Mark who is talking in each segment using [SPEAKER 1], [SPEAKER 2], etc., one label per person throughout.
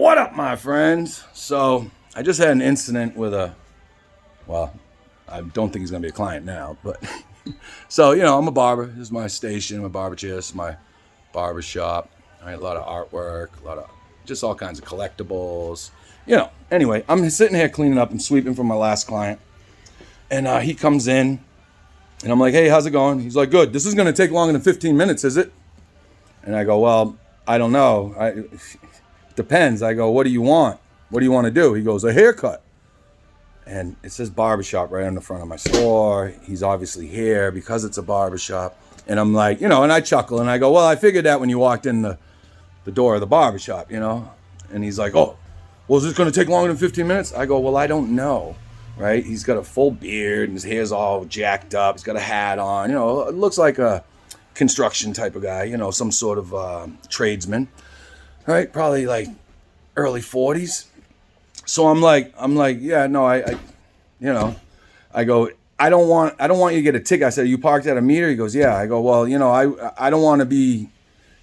[SPEAKER 1] What up, my friends? So, I just had an incident with well, I don't think he's going to be a client now, but so, I'm a barber. This is my station, my barber chair, this is my barber shop. A lot of artwork, a lot of just all kinds of collectibles. Anyway, I'm sitting here cleaning up and sweeping from my last client. And he comes in, and I'm like, hey, how's it going? He's like, good. This is going to take longer than 15 minutes, is it? And I go, well, I don't know. Depends. I go, what do you want? What do you want to do? He goes, a haircut. And it says barbershop right on the front of my store. He's obviously here because it's a barbershop. And I'm like, and I chuckle and I go, well, I figured that when you walked in the door of the barbershop, And he's like, oh, well, is this going to take longer than 15 minutes? I go, well, I don't know, right? He's got a full beard and his hair's all jacked up. He's got a hat on, it looks like a construction type of guy, some sort of tradesman. Right, probably like early 40s. So I'm like, yeah, no, I go, I don't want you to get a ticket. I said, you parked at a meter? He goes, yeah. I go, well, I don't want to be,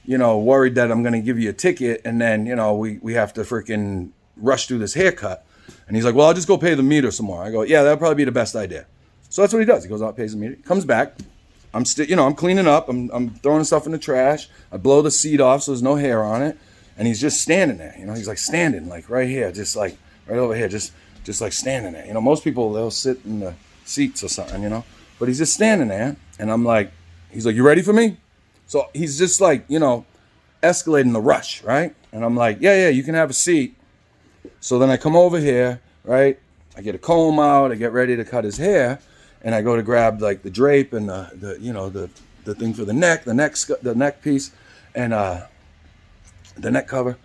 [SPEAKER 1] worried that I'm going to give you a ticket and then, we have to freaking rush through this haircut. And he's like, well, I'll just go pay the meter some more. I go, yeah, that'll probably be the best idea. So that's what he does. He goes out, pays the meter, comes back. I'm still, I'm cleaning up. I'm throwing stuff in the trash. I blow the seat off so there's no hair on it. And he's just standing there, he's like standing like right here, just like right over here, just like standing there. Most people, they'll sit in the seats or something, but he's just standing there. And I'm like, he's like, you ready for me? So he's just like, escalating the rush, right? And I'm like, yeah, you can have a seat. So then I come over here, right? I get a comb out, I get ready to cut his hair. And I go to grab like the drape and the thing for the neck piece. And, the neck cover.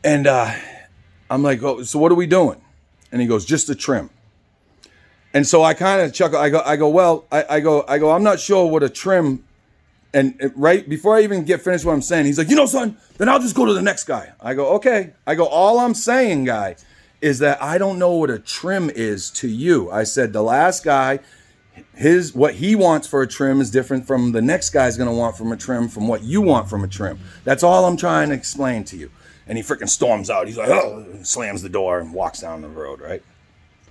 [SPEAKER 1] And I'm like, oh, so what are we doing? And he goes, just a trim. And so I kind of chuckle. I go, well, I go, I'm not sure what a trim. And right before I even get finished what I'm saying, he's like, son, then I'll just go to the next guy. I go, okay. I go, all I'm saying, guy, is that I don't know what a trim is to you. I said, the last guy, what he wants for a trim is different from the next guy's going to want from a trim from what you want from a trim. That's all I'm trying to explain to you. And he freaking storms out. He's like, oh, slams the door and walks down the road, right?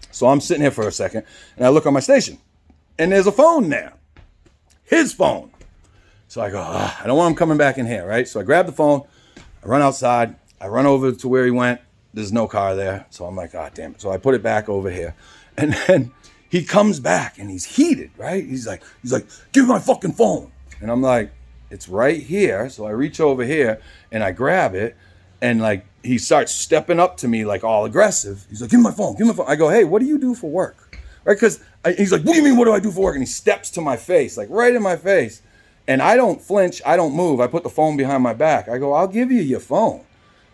[SPEAKER 1] So I'm sitting here for a second and I look on my station and there's a phone there. His phone. So I go, I don't want him coming back in here, right? So I grab the phone, I run outside, I run over to where he went. There's no car there. So I'm like, damn it. So I put it back over here. And then he comes back and he's heated, right? He's like, give me my fucking phone. And I'm like, it's right here. So I reach over here and I grab it and like he starts stepping up to me like all aggressive. He's like, give me my phone. I go, hey, what do you do for work? Right? Because he's like, what do you mean, what do I do for work? And he steps to my face, like right in my face. And I don't flinch. I don't move. I put the phone behind my back. I go, I'll give you your phone.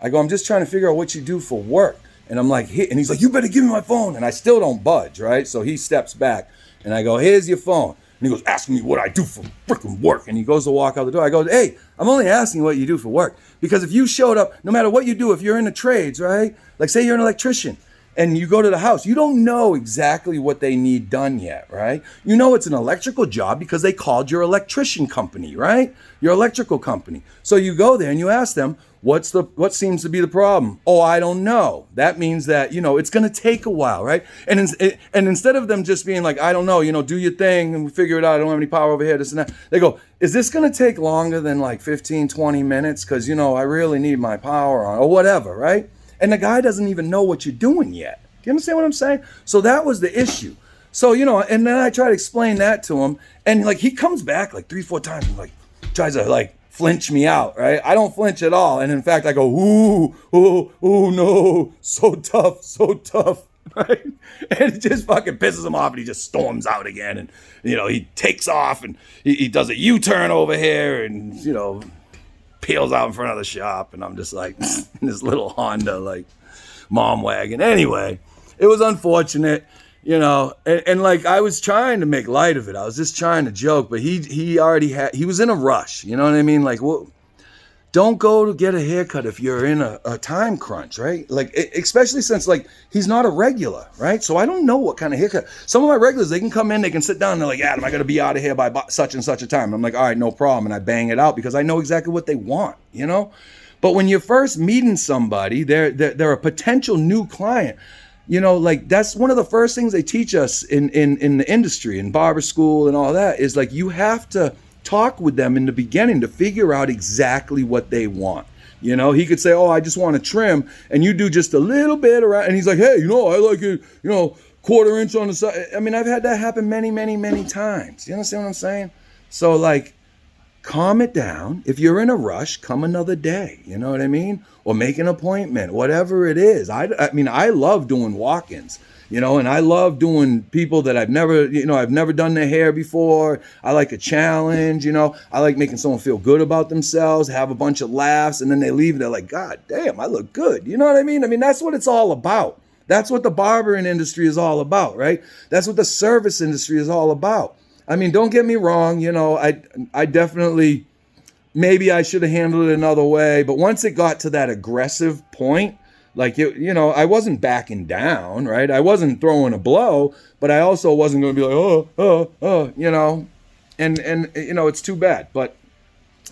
[SPEAKER 1] I go, I'm just trying to figure out what you do for work. And I'm like, and he's like, you better give me my phone. And I still don't budge, right? So he steps back and I go, here's your phone. And he goes, asking me what I do for freaking work. And he goes to walk out the door. I go, hey, I'm only asking what you do for work. Because if you showed up, no matter what you do, if you're in the trades, right? Like say you're an electrician and you go to the house, you don't know exactly what they need done yet, right? You know it's an electrical job because they called your electrician company, right? Your electrical company. So you go there and you ask them, what seems to be the problem? Oh, I don't know. That means that, it's going to take a while, right? And instead of them just being like, I don't know, do your thing and we figure it out. I don't have any power over here, this and that. They go, is this going to take longer than like 15, 20 minutes? Because, I really need my power on or whatever, right? And the guy doesn't even know what you're doing yet. Do you understand what I'm saying? So that was the issue. So, and then I try to explain that to him. And like, he comes back like 3-4 times and like tries to like flinch me out, right? I don't flinch at all. And in fact, I go, ooh, no, so tough, right? And it just fucking pisses him off and he just storms out again. And, he takes off and he does a U-turn over here and, peels out in front of the shop. And I'm just like, in this little Honda, like, mom wagon. Anyway, it was unfortunate. And like I was trying to make light of it. I was just trying to joke, but he was in a rush. You know what I mean? Like, well, don't go to get a haircut if you're in a time crunch, right? Like, especially since like he's not a regular, right? So I don't know what kind of haircut. Some of my regulars, they can come in, they can sit down, and they're like, Adam, I got to be out of here by such and such a time. I'm like, all right, no problem. And I bang it out because I know exactly what they want, But when you're first meeting somebody, they're a potential new client. Like that's one of the first things they teach us in the industry, in barber school and all that, is like you have to talk with them in the beginning to figure out exactly what they want. He could say, oh, I just want to trim, and you do just a little bit around, and he's like, hey, I like it, quarter inch on the side. I mean, I've had that happen many, many, many times. You understand what I'm saying? So like, calm it down. If you're in a rush, come another day. You know what I mean? Or make an appointment, whatever it is. I mean, I love doing walk-ins, and I love doing people that I've never done their hair before. I like a challenge, I like making someone feel good about themselves, have a bunch of laughs, and then they leave and they're like, God damn, I look good. You know what I mean? I mean, that's what it's all about. That's what the barbering industry is all about, right? That's what the service industry is all about. I mean, don't get me wrong, I definitely, maybe I should have handled it another way, but once it got to that aggressive point, like, I wasn't backing down, right? I wasn't throwing a blow, but I also wasn't going to be like, and it's too bad, but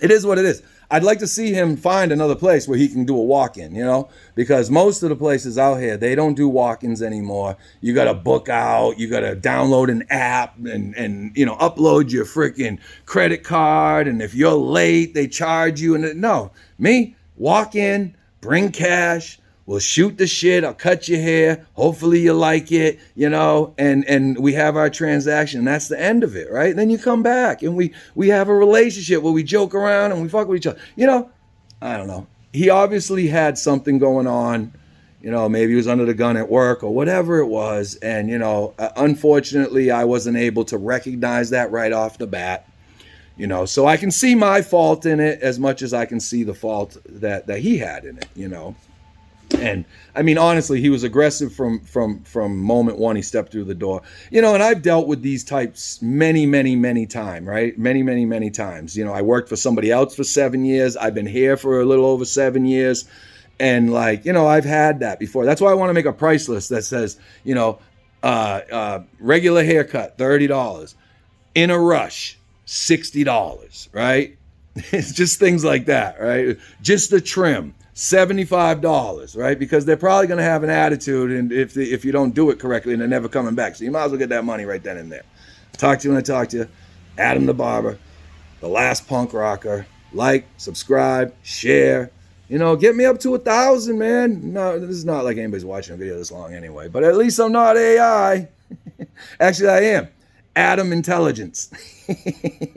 [SPEAKER 1] it is what it is. I'd like to see him find another place where he can do a walk-in, because most of the places out here, they don't do walk-ins anymore. You got to book out, you got to download an app and upload your freaking credit card. And if you're late, they charge you. And no, me, walk in, bring cash. We'll shoot the shit. I'll cut your hair. Hopefully you like it, and we have our transaction. That's the end of it, right? And then you come back and we have a relationship where we joke around and we fuck with each other. I don't know. He obviously had something going on. Maybe he was under the gun at work or whatever it was. And, unfortunately, I wasn't able to recognize that right off the bat. So I can see my fault in it as much as I can see the fault that he had in it, And I mean, honestly, he was aggressive from moment one he stepped through the door. And I've dealt with these types many, many, many times, right? Many, many, many times. I worked for somebody else for 7 years. I've been here for a little over 7 years. And I've had that before. That's why I want to make a price list that says, regular haircut, $30. In a rush, $60, right? It's just things like that, right? Just the trim, $75, right? Because they're probably going to have an attitude, and if you don't do it correctly, and they're never coming back. So you might as well get that money right then and there. Talk to you when I talk to you. Adam the Barber, the last punk rocker. Like, subscribe, share. Get me up to 1,000, man. No, this is not like anybody's watching a video this long anyway. But at least I'm not AI. Actually, I am. Adam Intelligence.